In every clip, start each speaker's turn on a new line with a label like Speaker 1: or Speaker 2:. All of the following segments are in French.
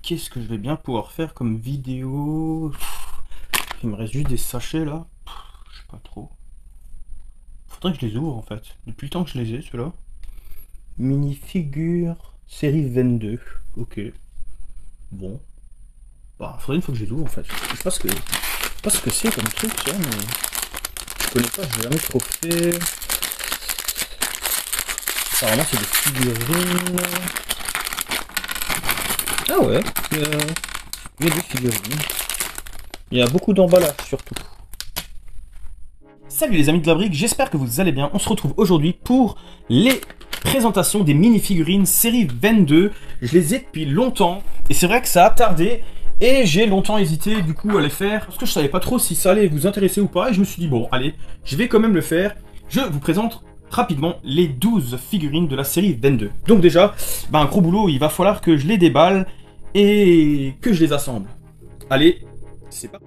Speaker 1: Qu'est-ce que je vais bien pouvoir faire comme vidéo? Il me reste juste des sachets là. Je sais pas trop. Faudrait que je les ouvre en fait. Depuis le temps que je les ai, ceux-là. Minifigure série 22. Ok. Bon. Bah, faudrait une fois que je les ouvre en fait. Je sais pas ce que c'est comme truc ça, mais. Je connais pas, j'ai jamais trop fait. Apparemment c'est des figurines. Ah ouais, il y a des figurines. Il y a beaucoup d'emballage surtout. Salut les amis de la brique, j'espère que vous allez bien. On se retrouve aujourd'hui pour les présentations des mini-figurines série 22. Je les ai depuis longtemps et c'est vrai que ça a tardé et j'ai longtemps hésité du coup à les faire parce que je savais pas trop si ça allait vous intéresser ou pas et je me suis dit bon allez, je vais quand même le faire. Je vous présente rapidement les 12 figurines de la série 22. Donc déjà, un gros boulot, il va falloir que je les déballe et que je les assemble. Allez, c'est pas...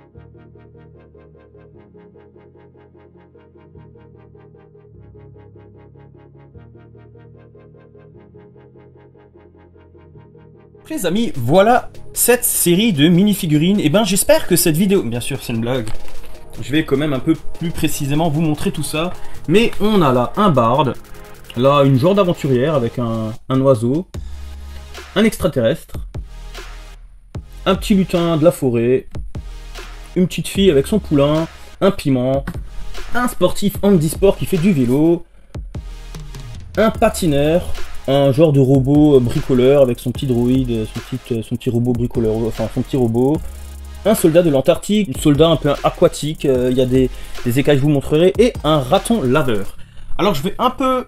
Speaker 1: Les amis, voilà cette série de mini-figurines. Et j'espère que cette vidéo... Bien sûr, c'est une blague. Je vais quand même un peu plus précisément vous montrer tout ça. Mais on a là un barde. Là, une genre d'aventurière avec un oiseau. Un extraterrestre. Un petit lutin de la forêt. Une petite fille avec son poulain. Un piment. Un sportif handisport qui fait du vélo. Un patineur. Un genre de robot bricoleur avec son petit droïde, son petit robot bricoleur, enfin son petit robot. Un soldat de l'Antarctique, un soldat un peu aquatique, il y a des écailles que je vous montrerai, et un raton laveur. Alors je vais un peu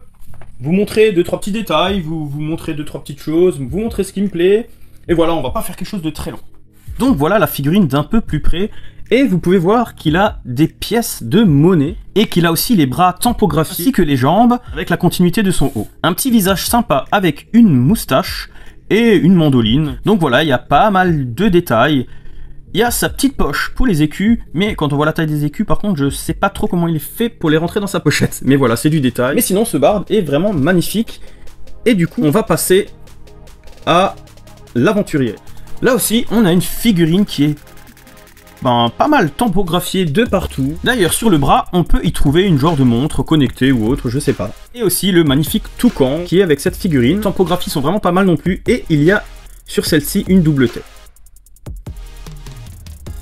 Speaker 1: vous montrer 2-3 petits détails, vous montrer 2-3 petites choses, vous montrer ce qui me plaît, et voilà, on va pas faire quelque chose de très long. Donc voilà la figurine d'un peu plus près, et vous pouvez voir qu'il a des pièces de monnaie, et qu'il a aussi les bras tampographiés, ainsi que les jambes, avec la continuité de son haut. Un petit visage sympa avec une moustache, et une mandoline. Donc voilà, il y a pas mal de détails. Il y a sa petite poche pour les écus, mais quand on voit la taille des écus, par contre, je sais pas trop comment il est fait pour les rentrer dans sa pochette. Mais voilà, c'est du détail. Mais sinon, ce barde est vraiment magnifique. Et du coup, on va passer à l'aventurier. Là aussi, on a une figurine qui est pas mal tampographiée de partout. D'ailleurs, sur le bras, on peut y trouver une genre de montre connectée ou autre, je sais pas. Et aussi le magnifique toucan qui est avec cette figurine. Les tampographies sont vraiment pas mal non plus. Et il y a sur celle-ci une double tête.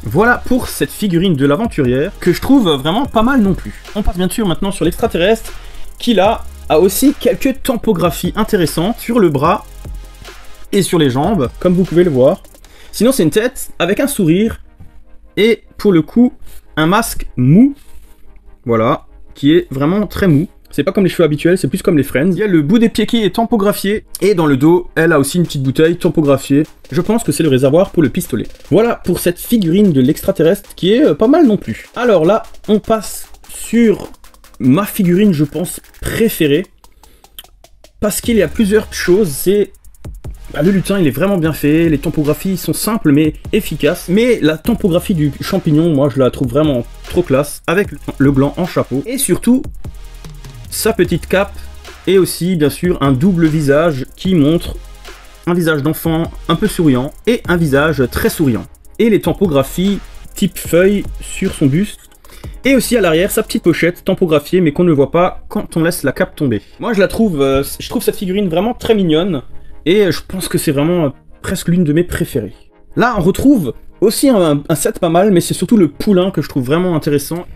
Speaker 1: Voilà pour cette figurine de l'aventurière que je trouve vraiment pas mal non plus. On passe bien sûr maintenant sur l'extraterrestre qui là a aussi quelques tampographies intéressantes sur le bras et sur les jambes, comme vous pouvez le voir. Sinon c'est une tête avec un sourire et pour le coup un masque mou, voilà, qui est vraiment très mou. C'est pas comme les cheveux habituels, c'est plus comme les Friends. Il y a le bout des pieds qui est tampographié. Et dans le dos, elle a aussi une petite bouteille tampographiée. Je pense que c'est le réservoir pour le pistolet. Voilà pour cette figurine de l'extraterrestre qui est pas mal non plus. Alors là, on passe sur ma figurine, je pense, préférée. Parce qu'il y a plusieurs choses. C'est... le lutin, il est vraiment bien fait. Les tampographies sont simples mais efficaces. Mais la tampographie du champignon, moi, je la trouve vraiment trop classe. Avec le gland en chapeau. Et surtout... sa petite cape et aussi bien sûr un double visage qui montre un visage d'enfant un peu souriant et un visage très souriant. Et les tampographies type feuille sur son buste. Et aussi à l'arrière sa petite pochette tampographiée mais qu'on ne voit pas quand on laisse la cape tomber. Moi je trouve cette figurine vraiment très mignonne et je pense que c'est vraiment presque l'une de mes préférées. Là on retrouve aussi un set pas mal mais c'est surtout le poulain que je trouve vraiment intéressant.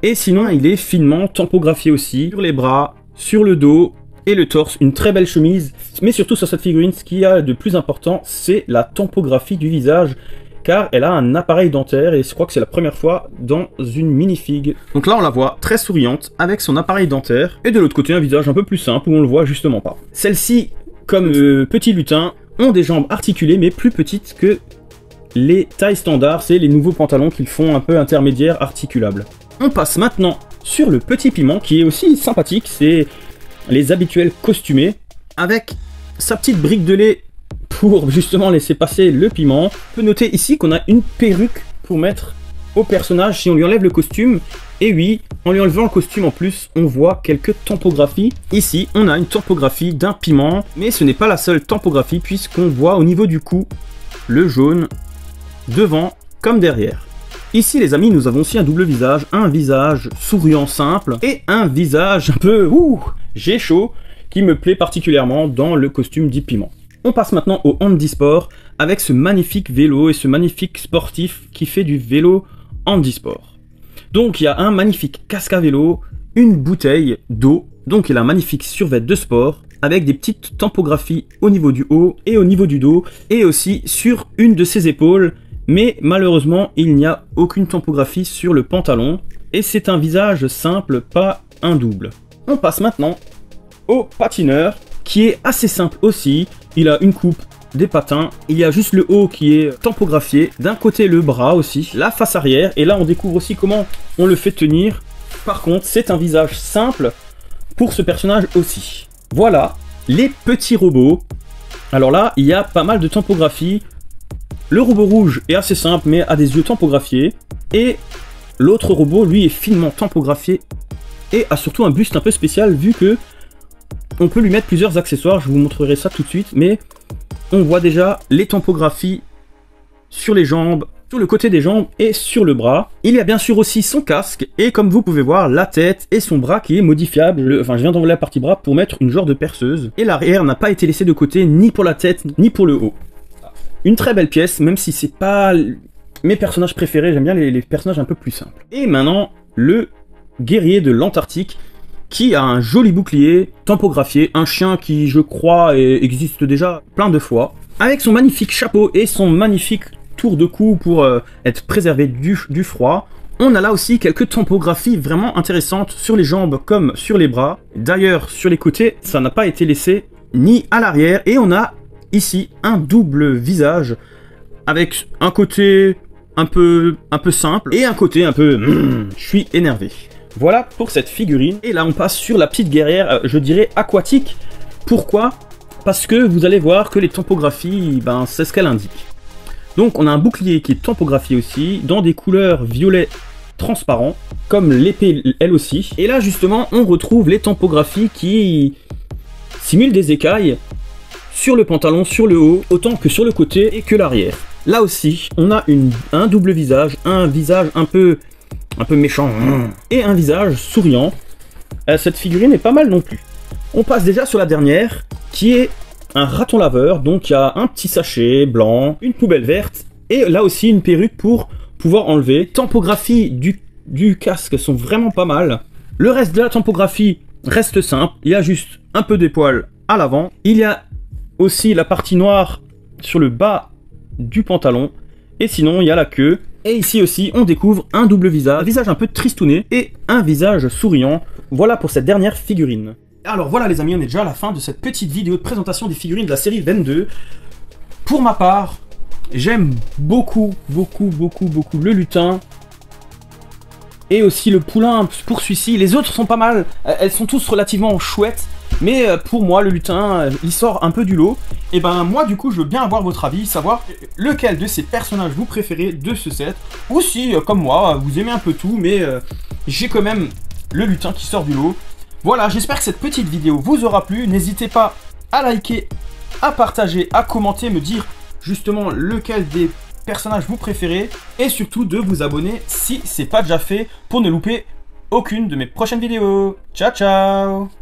Speaker 1: Et sinon, il est finement tampographié aussi, sur les bras, sur le dos et le torse. Une très belle chemise, mais surtout sur cette figurine, ce qu'il y a de plus important, c'est la tampographie du visage, car elle a un appareil dentaire, et je crois que c'est la première fois dans une minifig. Donc là, on la voit très souriante, avec son appareil dentaire, et de l'autre côté, un visage un peu plus simple, où on le voit justement pas. Celles-ci, comme le petit lutin, ont des jambes articulées, mais plus petites que les tailles standards, c'est les nouveaux pantalons qu'ils font un peu intermédiaires articulables. On passe maintenant sur le petit piment qui est aussi sympathique, c'est les habituels costumés avec sa petite brique de lait pour justement laisser passer le piment. On peut noter ici qu'on a une perruque pour mettre au personnage si on lui enlève le costume. Et oui, en lui enlevant le costume en plus, on voit quelques tampographies. Ici, on a une tampographie d'un piment, mais ce n'est pas la seule tampographie puisqu'on voit au niveau du cou le jaune devant comme derrière. Ici les amis, nous avons aussi un double visage, un visage souriant simple et un visage un peu j'ai chaud qui me plaît particulièrement dans le costume dit piment. On passe maintenant au handisport avec ce magnifique vélo et ce magnifique sportif qui fait du vélo handisport. Donc il y a un magnifique casque à vélo, une bouteille d'eau, donc il a un magnifique survêt de sport avec des petites tampographies au niveau du haut et au niveau du dos et aussi sur une de ses épaules, mais malheureusement il n'y a aucune tampographie sur le pantalon et c'est un visage simple, pas un double. On passe maintenant au patineur qui est assez simple aussi, il a une coupe, des patins, il y a juste le haut qui est tampographié, d'un côté le bras aussi, la face arrière, et là on découvre aussi comment on le fait tenir. Par contre c'est un visage simple pour ce personnage aussi. Voilà les petits robots. Alors là il y a pas mal de tampographies. Le robot rouge est assez simple mais a des yeux tampographiés, et l'autre robot lui est finement tampographié et a surtout un buste un peu spécial vu que on peut lui mettre plusieurs accessoires, je vous montrerai ça tout de suite, mais on voit déjà les tampographies sur les jambes, sur le côté des jambes et sur le bras. Il y a bien sûr aussi son casque et comme vous pouvez voir la tête et son bras qui est modifiable. Enfin je viens d'enlever la partie bras pour mettre une genre de perceuse. Et l'arrière n'a pas été laissé de côté ni pour la tête ni pour le haut. Une très belle pièce même si c'est pas mes personnages préférés, j'aime bien les personnages un peu plus simples. Et maintenant le guerrier de l'Antarctique qui a un joli bouclier tampographié, un chien qui je crois existe déjà plein de fois, avec son magnifique chapeau et son magnifique tour de cou pour être préservé du froid. On a là aussi quelques tampographies vraiment intéressantes sur les jambes comme sur les bras. D'ailleurs sur les côtés ça n'a pas été laissé ni à l'arrière, et on a ici un double visage avec un côté un peu simple et un côté un peu je suis énervé. Voilà pour cette figurine. Et là on passe sur la petite guerrière, je dirais aquatique. Pourquoi? Parce que vous allez voir que les tampographies, c'est ce qu'elle indique. Donc on a un bouclier qui est tampographié aussi, dans des couleurs violet transparent, comme l'épée elle aussi. Et là justement on retrouve les tampographies qui simulent des écailles sur le pantalon, sur le haut, autant que sur le côté et que l'arrière. Là aussi on a un double visage, un visage un peu méchant et un visage souriant. Cette figurine est pas mal non plus. On passe déjà sur la dernière qui est un raton laveur. Donc il y a un petit sachet blanc, une poubelle verte et là aussi une perruque pour pouvoir enlever. Tampographies du casque sont vraiment pas mal. Le reste de la tampographie reste simple. Il y a juste un peu des poils à l'avant. Il y a aussi la partie noire sur le bas du pantalon et sinon il y a la queue. Et ici aussi, on découvre un double visage, un visage un peu tristouné et un visage souriant. Voilà pour cette dernière figurine. Alors voilà les amis, on est déjà à la fin de cette petite vidéo de présentation des figurines de la série 22. Pour ma part, j'aime beaucoup le lutin. Et aussi le poulain pour celui-ci. Les autres sont pas mal, elles sont tous relativement chouettes. Mais pour moi, le lutin, il sort un peu du lot. Et moi, du coup, je veux bien avoir votre avis, savoir lequel de ces personnages vous préférez de ce set. Ou si, comme moi, vous aimez un peu tout, mais j'ai quand même le lutin qui sort du lot. Voilà, j'espère que cette petite vidéo vous aura plu. N'hésitez pas à liker, à partager, à commenter, me dire justement lequel des personnages vous préférez. Et surtout de vous abonner si c'est pas déjà fait pour ne louper aucune de mes prochaines vidéos. Ciao, ciao!